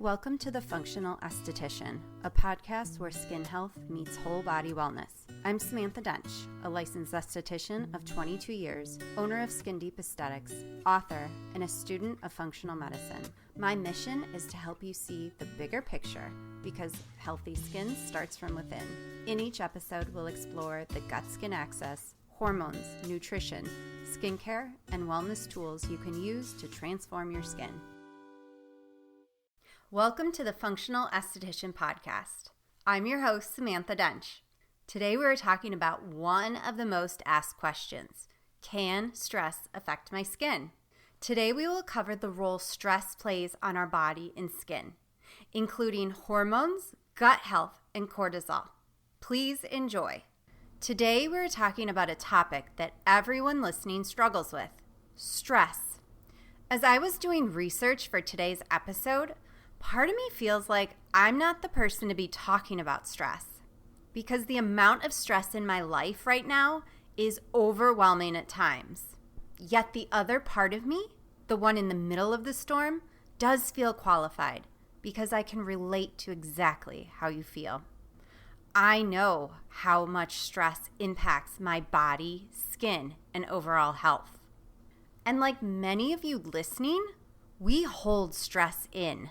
Welcome to The Functional Esthetician, a podcast where skin health meets whole body wellness. I'm Samantha Dench, a licensed esthetician of 22 years, owner of Skin Deep Aesthetics, author, and a student of functional medicine. My mission is to help you see the bigger picture because healthy skin starts from within. In each episode, we'll explore the gut-skin axis, hormones, nutrition, skincare, and wellness tools you can use to transform your skin. Welcome to the Functional Esthetician Podcast. I'm your host, Samantha Dench. Today we're talking about one of the most asked questions. Can stress affect my skin? Today we will cover the role stress plays on our body and skin, including hormones, gut health, and cortisol. Please enjoy. Today we're talking about a topic that everyone listening struggles with, stress. As I was doing research for today's episode, part of me feels like I'm not the person to be talking about stress because the amount of stress in my life right now is overwhelming at times. Yet the other part of me, the one in the middle of the storm, does feel qualified because I can relate to exactly how you feel. I know how much stress impacts my body, skin, and overall health. And like many of you listening, we hold stress in.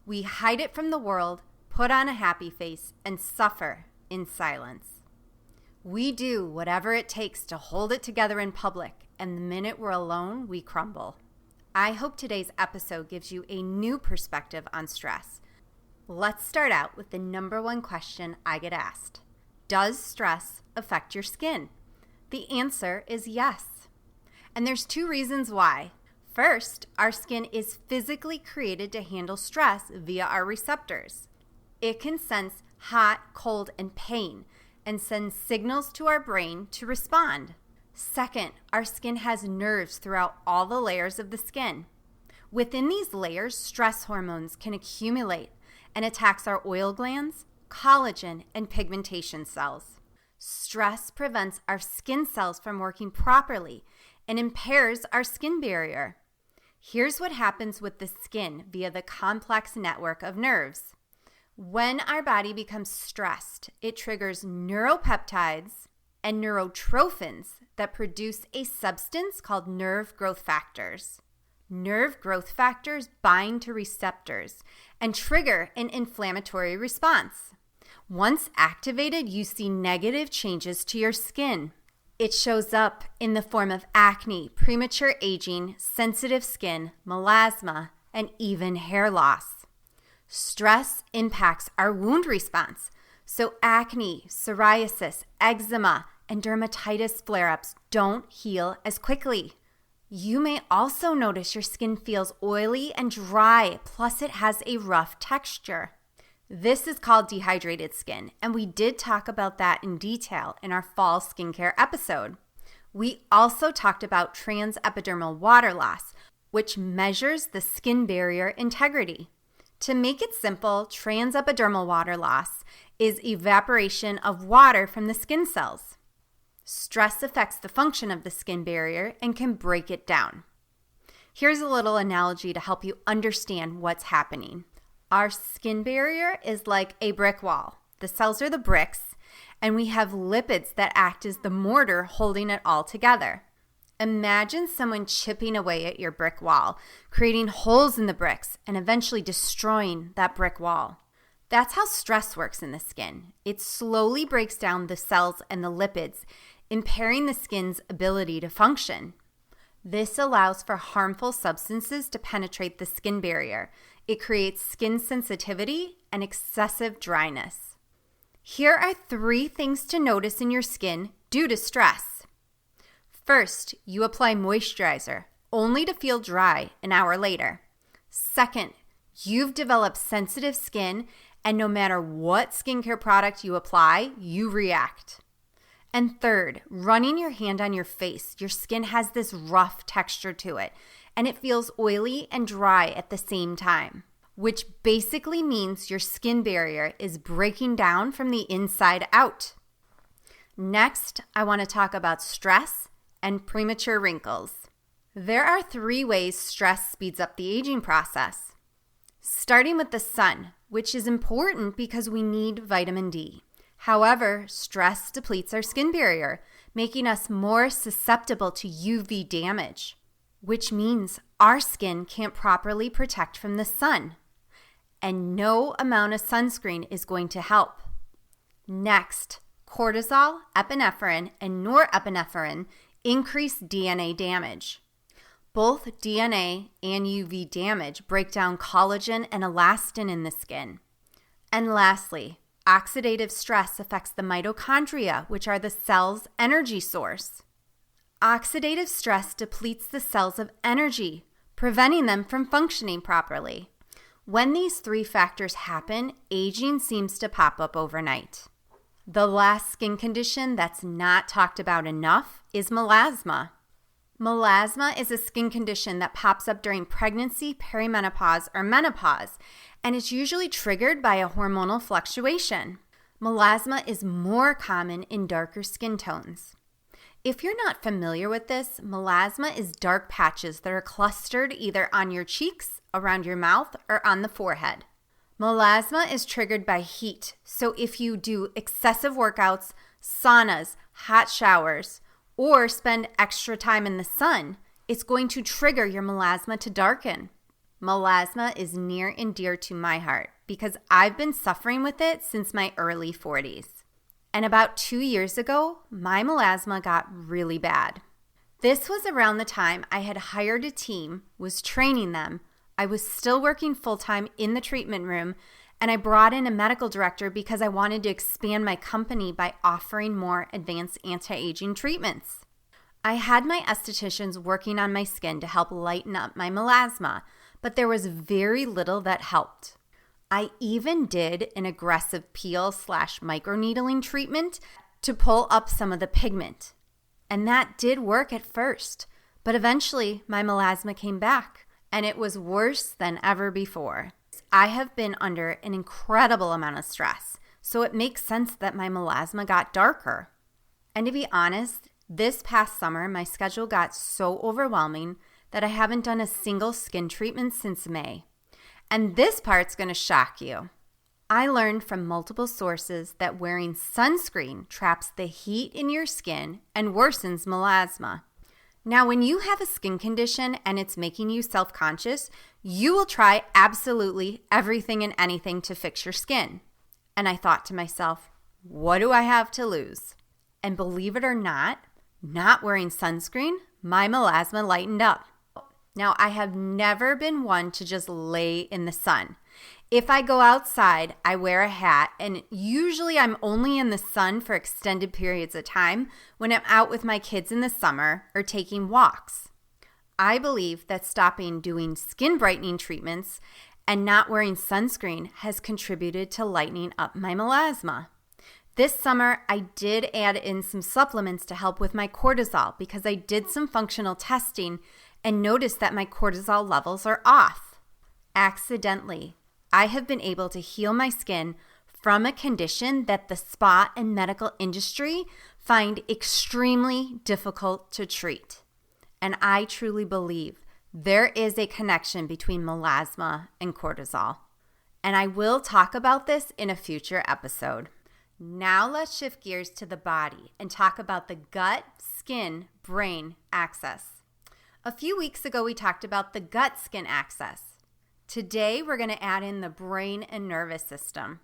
We hide it from the world, put on a happy face, and suffer in silence. We do whatever it takes to hold it together in public, and the minute we're alone, we crumble. I hope today's episode gives you a new perspective on stress. Let's start out with the number one question I get asked. Does stress affect your skin? The answer is yes. And there's two reasons why. First, our skin is physically created to handle stress via our receptors. It can sense hot, cold, and pain and send signals to our brain to respond. Second, our skin has nerves throughout all the layers of the skin. Within these layers, stress hormones can accumulate and attacks our oil glands, collagen, and pigmentation cells. Stress prevents our skin cells from working properly and impairs our skin barrier. Here's what happens with the skin via the complex network of nerves. When our body becomes stressed, it triggers neuropeptides and neurotrophins that produce a substance called nerve growth factors. Nerve growth factors bind to receptors and trigger an inflammatory response. Once activated, you see negative changes to your skin. It shows up in the form of acne, premature aging, sensitive skin, melasma, and even hair loss. Stress impacts our wound response, so acne, psoriasis, eczema, and dermatitis flare-ups don't heal as quickly. You may also notice your skin feels oily and dry, plus it has a rough texture. This is called dehydrated skin, and we did talk about that in detail in our fall skincare episode. We also talked about transepidermal water loss, which measures the skin barrier integrity. To make it simple, transepidermal water loss is evaporation of water from the skin cells. Stress affects the function of the skin barrier and can break it down. Here's a little analogy to help you understand what's happening. Our skin barrier is like a brick wall. The cells are the bricks, and we have lipids that act as the mortar holding it all together. Imagine someone chipping away at your brick wall, creating holes in the bricks, and eventually destroying that brick wall. That's how stress works in the skin. It slowly breaks down the cells and the lipids, impairing the skin's ability to function. This allows for harmful substances to penetrate the skin barrier. It creates skin sensitivity and excessive dryness. Here are 3 things to notice in your skin due to stress. First, you apply moisturizer, only to feel dry an hour later. Second, you've developed sensitive skin, and no matter what skincare product you apply, you react. And third, running your hand on your face, your skin has this rough texture to it, and it feels oily and dry at the same time, which basically means your skin barrier is breaking down from the inside out. Next, I want to talk about stress and premature wrinkles. There are 3 ways stress speeds up the aging process. Starting with the sun, which is important because we need vitamin D. However, stress depletes our skin barrier, making us more susceptible to UV damage, which means our skin can't properly protect from the sun. And no amount of sunscreen is going to help. Next, cortisol, epinephrine, and norepinephrine increase DNA damage. Both DNA and UV damage break down collagen and elastin in the skin. And lastly, oxidative stress affects the mitochondria, which are the cell's energy source. Oxidative stress depletes the cells of energy, preventing them from functioning properly. When these three factors happen, aging seems to pop up overnight. The last skin condition that's not talked about enough is melasma. Melasma is a skin condition that pops up during pregnancy, perimenopause, or menopause, and it's usually triggered by a hormonal fluctuation. Melasma is more common in darker skin tones. If you're not familiar with this, melasma is dark patches that are clustered either on your cheeks, around your mouth, or on the forehead. Melasma is triggered by heat, so if you do excessive workouts, saunas, hot showers, or spend extra time in the sun, it's going to trigger your melasma to darken. Melasma is near and dear to my heart because I've been suffering with it since my early 40s. And about 2 years ago, my melasma got really bad. This was around the time I had hired a team, was training them. I was still working full-time in the treatment room, and I brought in a medical director because I wanted to expand my company by offering more advanced anti-aging treatments. I had my estheticians working on my skin to help lighten up my melasma, but there was very little that helped. I even did an aggressive peel/microneedling treatment to pull up some of the pigment. And that did work at first, but eventually my melasma came back, and it was worse than ever before. I have been under an incredible amount of stress, so it makes sense that my melasma got darker. And to be honest, this past summer, my schedule got so overwhelming that I haven't done a single skin treatment since May. And this part's going to shock you. I learned from multiple sources that wearing sunscreen traps the heat in your skin and worsens melasma. Now, when you have a skin condition and it's making you self-conscious, you will try absolutely everything and anything to fix your skin. And I thought to myself, what do I have to lose? And believe it or not wearing sunscreen, my melasma lightened up. Now, I have never been one to just lay in the sun. If I go outside, I wear a hat, and usually I'm only in the sun for extended periods of time when I'm out with my kids in the summer or taking walks. I believe that stopping doing skin brightening treatments and not wearing sunscreen has contributed to lightening up my melasma. This summer, I did add in some supplements to help with my cortisol because I did some functional testing and noticed that my cortisol levels are off. Accidentally, I have been able to heal my skin from a condition that the spa and medical industry find extremely difficult to treat. And I truly believe there is a connection between melasma and cortisol. And I will talk about this in a future episode. Now let's shift gears to the body and talk about the gut, skin, brain axis. A few weeks ago, we talked about the gut-skin axis. Today, we're going to add in the brain and nervous system.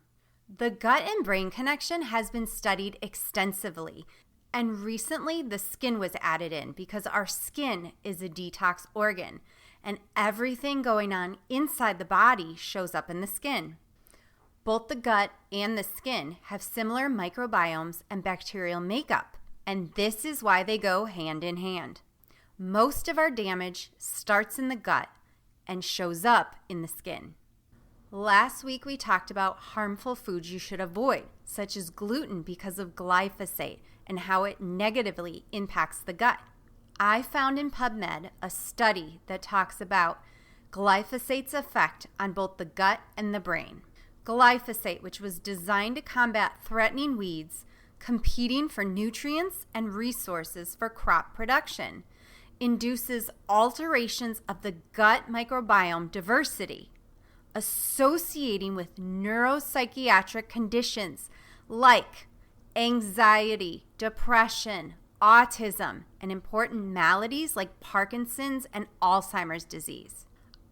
The gut and brain connection has been studied extensively, and recently the skin was added in because our skin is a detox organ, and everything going on inside the body shows up in the skin. Both the gut and the skin have similar microbiomes and bacterial makeup, and this is why they go hand in hand. Most of our damage starts in the gut and shows up in the skin. Last week, we talked about harmful foods you should avoid, such as gluten because of glyphosate and how it negatively impacts the gut. I found in PubMed a study that talks about glyphosate's effect on both the gut and the brain. Glyphosate, which was designed to combat threatening weeds competing for nutrients and resources for crop production, induces alterations of the gut microbiome diversity. associating with neuropsychiatric conditions like anxiety, depression, autism, and important maladies like Parkinson's and Alzheimer's disease.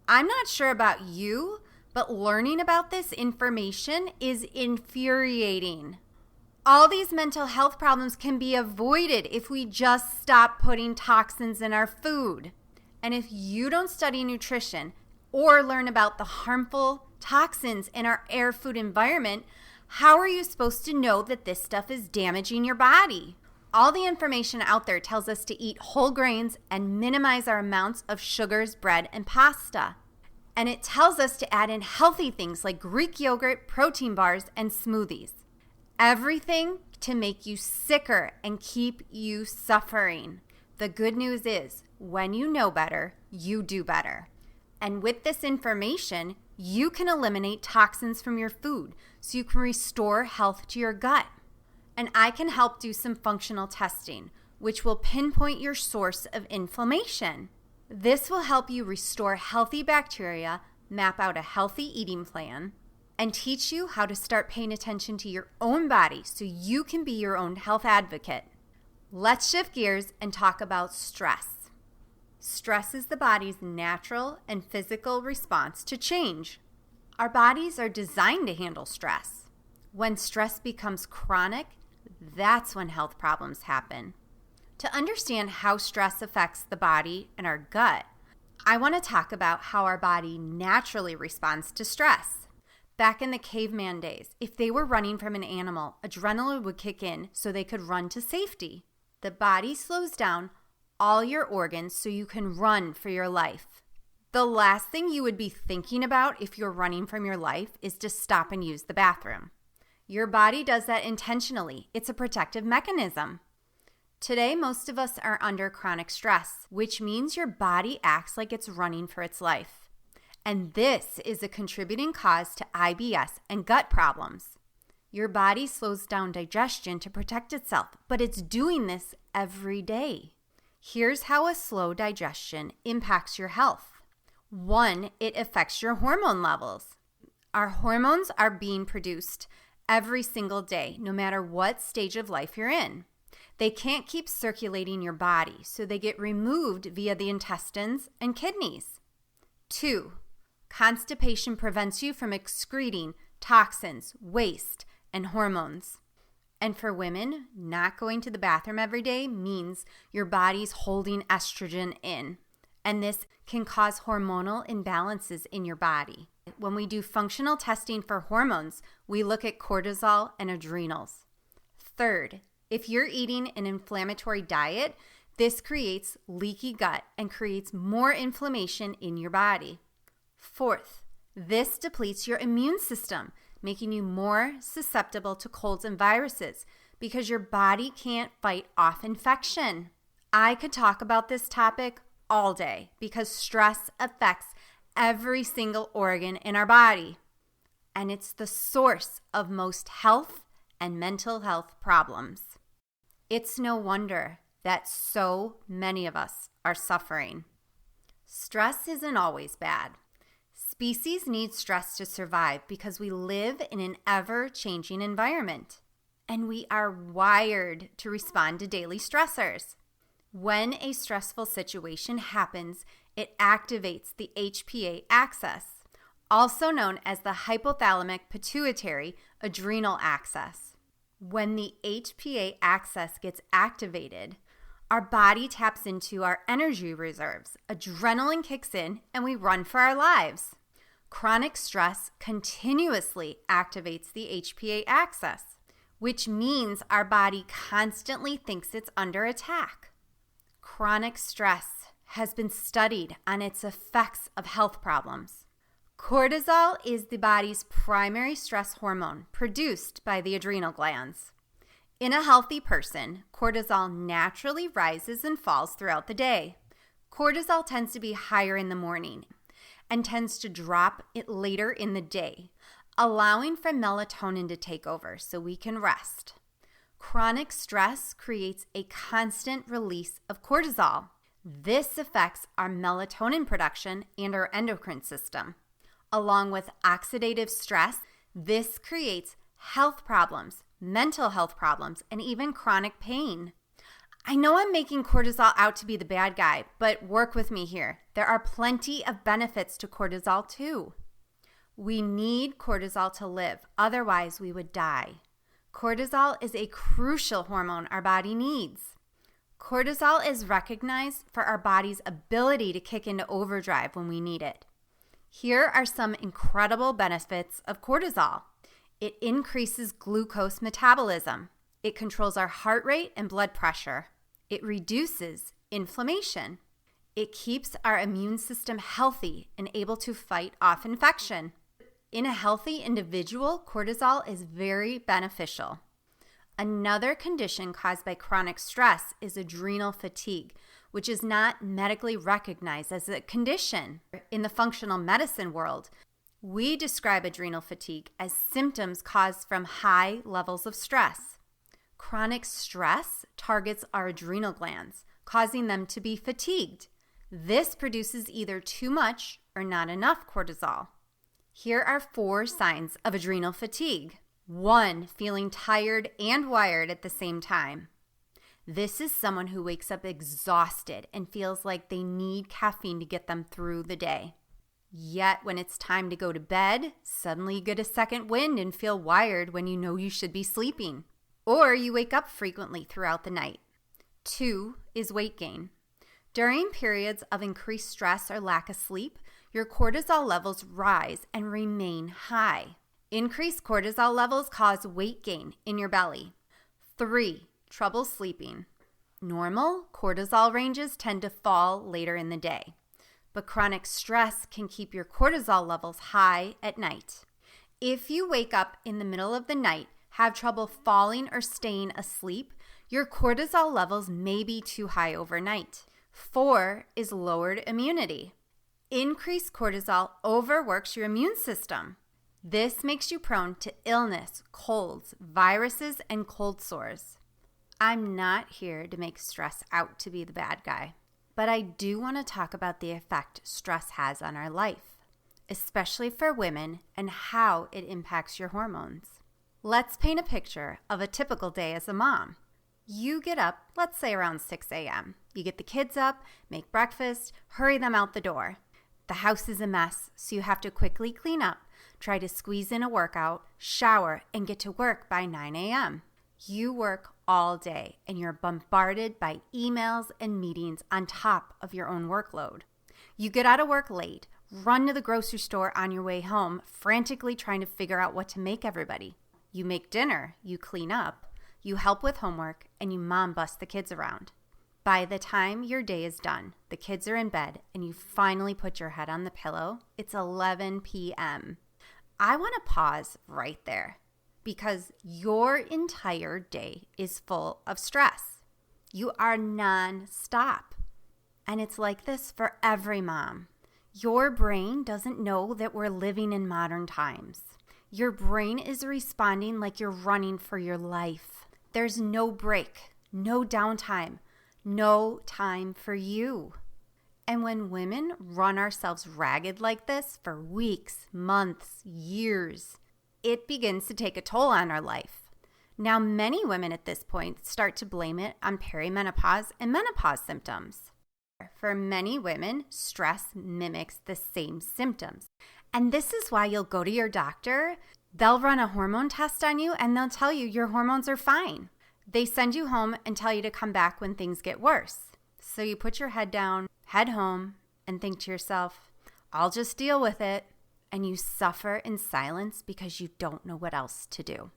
I'm not sure about you, but learning about this information is infuriating. All these mental health problems can be avoided if we just stop putting toxins in our food. And if you don't study nutrition or learn about the harmful toxins in our air food environment, how are you supposed to know that this stuff is damaging your body? All the information out there tells us to eat whole grains and minimize our amounts of sugars, bread, and pasta. And it tells us to add in healthy things like Greek yogurt, protein bars, and smoothies. Everything to make you sicker and keep you suffering. The good news is, when you know better, you do better. And with this information, you can eliminate toxins from your food so you can restore health to your gut. And I can help do some functional testing, which will pinpoint your source of inflammation. This will help you restore healthy bacteria, map out a healthy eating plan, and teach you how to start paying attention to your own body so you can be your own health advocate. Let's shift gears and talk about stress. Stress is the body's natural and physical response to change. Our bodies are designed to handle stress. When stress becomes chronic, that's when health problems happen. To understand how stress affects the body and our gut, I want to talk about how our body naturally responds to stress. Back in the caveman days, if they were running from an animal, adrenaline would kick in so they could run to safety. The body slows down all your organs so you can run for your life. The last thing you would be thinking about if you're running from your life is to stop and use the bathroom. Your body does that intentionally. It's a protective mechanism. Today, most of us are under chronic stress, which means your body acts like it's running for its life. And this is a contributing cause to IBS and gut problems. Your body slows down digestion to protect itself, but it's doing this every day. Here's how a slow digestion impacts your health. 1, it affects your hormone levels. Our hormones are being produced every single day, no matter what stage of life you're in. They can't keep circulating your body, so they get removed via the intestines and kidneys. 2, constipation prevents you from excreting toxins, waste, and hormones. And for women, not going to the bathroom every day means your body's holding estrogen in, and this can cause hormonal imbalances in your body. When we do functional testing for hormones, we look at cortisol and adrenals. 3rd, if you're eating an inflammatory diet, this creates leaky gut and creates more inflammation in your body. 4th, this depletes your immune system, making you more susceptible to colds and viruses because your body can't fight off infection. I could talk about this topic all day because stress affects every single organ in our body, and it's the source of most health and mental health problems. It's no wonder that so many of us are suffering. Stress isn't always bad. Species need stress to survive because we live in an ever-changing environment, and we are wired to respond to daily stressors. When a stressful situation happens, it activates the HPA axis, also known as the hypothalamic pituitary adrenal axis. When the HPA axis gets activated, our body taps into our energy reserves, adrenaline kicks in, and we run for our lives. Chronic stress continuously activates the HPA axis, which means our body constantly thinks it's under attack. Chronic stress has been studied on its effects of health problems. Cortisol is the body's primary stress hormone produced by the adrenal glands. In a healthy person, cortisol naturally rises and falls throughout the day. Cortisol tends to be higher in the morning and tends to drop it later in the day, allowing for melatonin to take over so we can rest. Chronic stress creates a constant release of cortisol. This affects our melatonin production and our endocrine system. Along with oxidative stress, this creates health problems, mental health problems, and even chronic pain. I know I'm making cortisol out to be the bad guy, but work with me here. There are plenty of benefits to cortisol too. We need cortisol to live, otherwise we would die. Cortisol is a crucial hormone our body needs. Cortisol is recognized for our body's ability to kick into overdrive when we need it. Here are some incredible benefits of cortisol. It increases glucose metabolism. It controls our heart rate and blood pressure. It reduces inflammation. It keeps our immune system healthy and able to fight off infection. In a healthy individual, cortisol is very beneficial. Another condition caused by chronic stress is adrenal fatigue, which is not medically recognized as a condition. In the functional medicine world, we describe adrenal fatigue as symptoms caused from high levels of stress. Chronic stress targets our adrenal glands, causing them to be fatigued. This produces either too much or not enough cortisol. Here are 4 signs of adrenal fatigue. 1, feeling tired and wired at the same time. This is someone who wakes up exhausted and feels like they need caffeine to get them through the day. Yet when it's time to go to bed, suddenly you get a second wind and feel wired when you know you should be sleeping. Or you wake up frequently throughout the night. 2 is weight gain. During periods of increased stress or lack of sleep, your cortisol levels rise and remain high. Increased cortisol levels cause weight gain in your belly. 3, trouble sleeping. Normal cortisol ranges tend to fall later in the day, but chronic stress can keep your cortisol levels high at night. If you wake up in the middle of the night, have trouble falling or staying asleep, your cortisol levels may be too high overnight. 4 is lowered immunity. Increased cortisol overworks your immune system. This makes you prone to illness, colds, viruses, and cold sores. I'm not here to make stress out to be the bad guy, but I do want to talk about the effect stress has on our life, especially for women, and how it impacts your hormones. Let's paint a picture of a typical day as a mom. You get up, let's say around 6 a.m. You get the kids up, make breakfast, hurry them out the door. The house is a mess, so you have to quickly clean up, try to squeeze in a workout, shower, and get to work by 9 a.m. You work all day, and you're bombarded by emails and meetings on top of your own workload. You get out of work late, run to the grocery store on your way home, frantically trying to figure out what to make everybody. You make dinner, you clean up, you help with homework, and you mom bust the kids around. By the time your day is done, the kids are in bed, and you finally put your head on the pillow, it's 11 p.m. I want to pause right there because your entire day is full of stress. You are non-stop. And it's like this for every mom. Your brain doesn't know that we're living in modern times. Your brain is responding like you're running for your life. There's no break, no downtime, no time for you. And when women run ourselves ragged like this for weeks, months, years, it begins to take a toll on our life. Now, many women at this point start to blame it on perimenopause and menopause symptoms. For many women, stress mimics the same symptoms. And this is why you'll go to your doctor, they'll run a hormone test on you, and they'll tell you your hormones are fine. They send you home and tell you to come back when things get worse. So you put your head down, head home, and think to yourself, I'll just deal with it. And you suffer in silence because you don't know what else to do.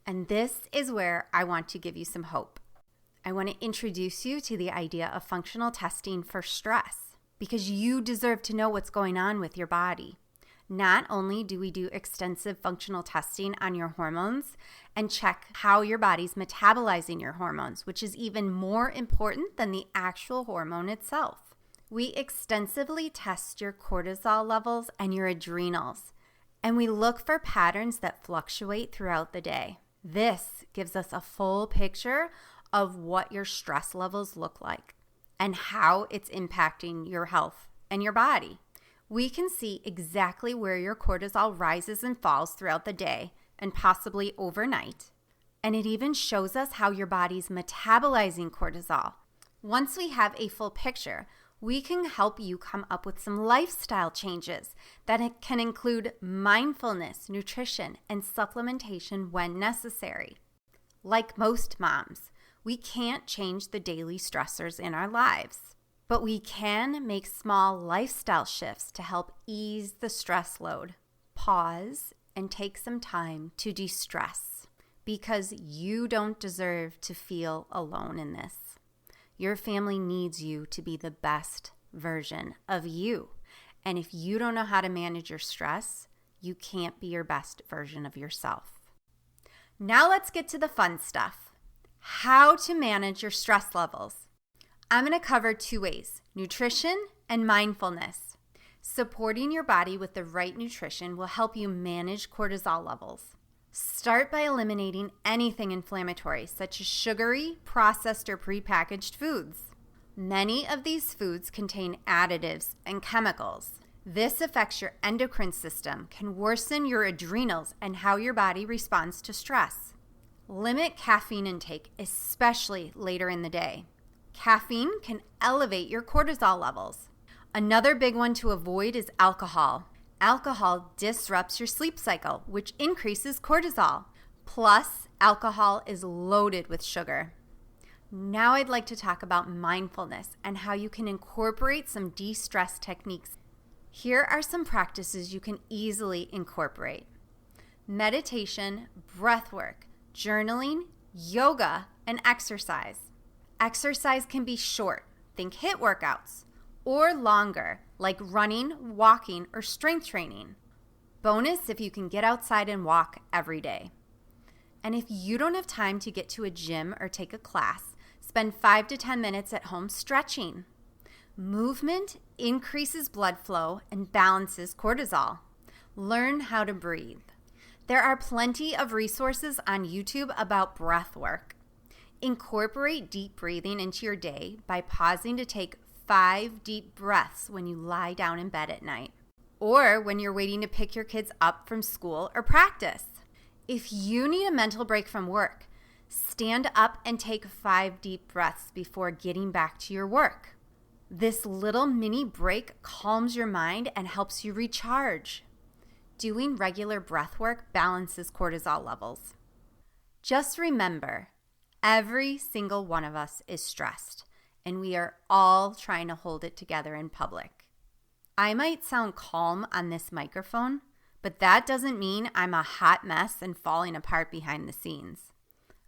And this is where I want to give you some hope. I want to introduce you to the idea of functional testing for stress because you deserve to know what's going on with your body. Not only do we do extensive functional testing on your hormones and check how your body's metabolizing your hormones, which is even more important than the actual hormone itself. We extensively test your cortisol levels and your adrenals, and we look for patterns that fluctuate throughout the day. This gives us a full picture of what your stress levels look like and how it's impacting your health and your body. We can see exactly where your cortisol rises and falls throughout the day and possibly overnight. And it even shows us how your body's metabolizing cortisol. Once we have a full picture, we can help you come up with some lifestyle changes that can include mindfulness, nutrition, and supplementation when necessary. Like most moms, we can't change the daily stressors in our lives, but we can make small lifestyle shifts to help ease the stress load. Pause and take some time to de-stress because you don't deserve to feel alone in this. Your family needs you to be the best version of you. And if you don't know how to manage your stress, you can't be your best version of yourself. Now let's get to the fun stuff. How to manage your stress levels. I'm going to cover 2 ways, nutrition and mindfulness. Supporting your body with the right nutrition will help you manage cortisol levels. Start by eliminating anything inflammatory, such as sugary, processed, or prepackaged foods. Many of these foods contain additives and chemicals. This affects your endocrine system, can worsen your adrenals, and how your body responds to stress. Limit caffeine intake, especially later in the day. Caffeine can elevate your cortisol levels. Another big one to avoid is alcohol. Alcohol disrupts your sleep cycle, which increases cortisol. Plus, alcohol is loaded with sugar. Now I'd like to talk about mindfulness and how you can incorporate some de-stress techniques. Here are some practices you can easily incorporate. Meditation, breath work, journaling, yoga, and exercise. Exercise can be short, think HIIT workouts, or longer, like running, walking, or strength training. Bonus if you can get outside and walk every day. And if you don't have time to get to a gym or take a class, spend 5 to 10 minutes at home stretching. Movement increases blood flow and balances cortisol. Learn how to breathe. There are plenty of resources on YouTube about breath work. Incorporate deep breathing into your day by pausing to take 5 deep breaths when you lie down in bed at night, or when you're waiting to pick your kids up from school or practice. If you need a mental break from work, stand up and take 5 deep breaths before getting back to your work. This little mini break calms your mind and helps you recharge. Doing regular breath work balances cortisol levels. Just remember, every single one of us is stressed, and we are all trying to hold it together in public. I might sound calm on this microphone, but that doesn't mean I'm a hot mess and falling apart behind the scenes.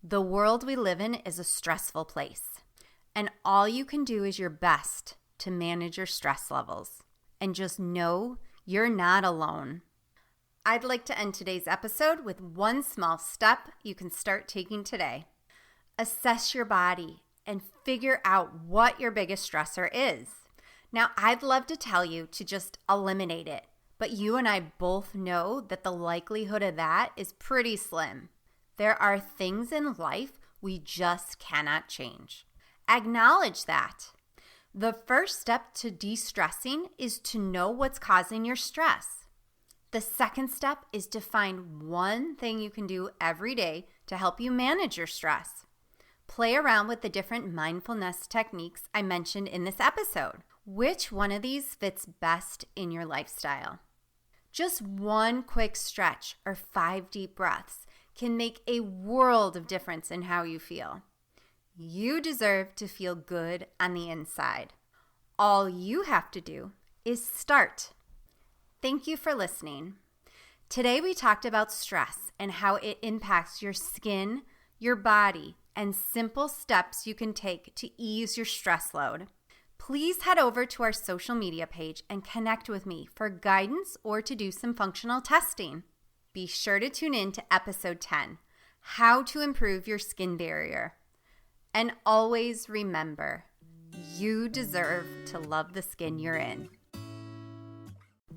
The world we live in is a stressful place, and all you can do is your best to manage your stress levels. And just know you're not alone. I'd like to end today's episode with one small step you can start taking today. Assess your body and figure out what your biggest stressor is. Now, I'd love to tell you to just eliminate it, but you and I both know that the likelihood of that is pretty slim. There are things in life we just cannot change. Acknowledge that. The first step to de-stressing is to know what's causing your stress. The second step is to find one thing you can do every day to help you manage your stress. Play around with the different mindfulness techniques I mentioned in this episode. Which one of these fits best in your lifestyle? Just one quick stretch or 5 deep breaths can make a world of difference in how you feel. You deserve to feel good on the inside. All you have to do is start. Thank you for listening. Today we talked about stress and how it impacts your skin, your body, and simple steps you can take to ease your stress load. Please head over to our social media page and connect with me for guidance or to do some functional testing. Be sure to tune in to episode 10, How to Improve Your Skin Barrier. And always remember, you deserve to love the skin you're in.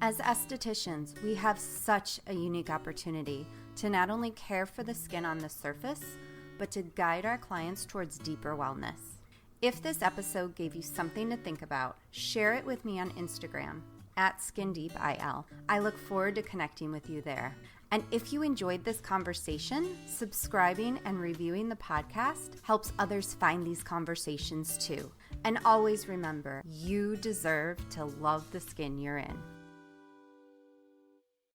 As estheticians, we have such a unique opportunity to not only care for the skin on the surface, but to guide our clients towards deeper wellness. If this episode gave you something to think about, share it with me on Instagram at SkinDeepIL. I look forward to connecting with you there. And if you enjoyed this conversation, subscribing and reviewing the podcast helps others find these conversations too. And always remember, you deserve to love the skin you're in.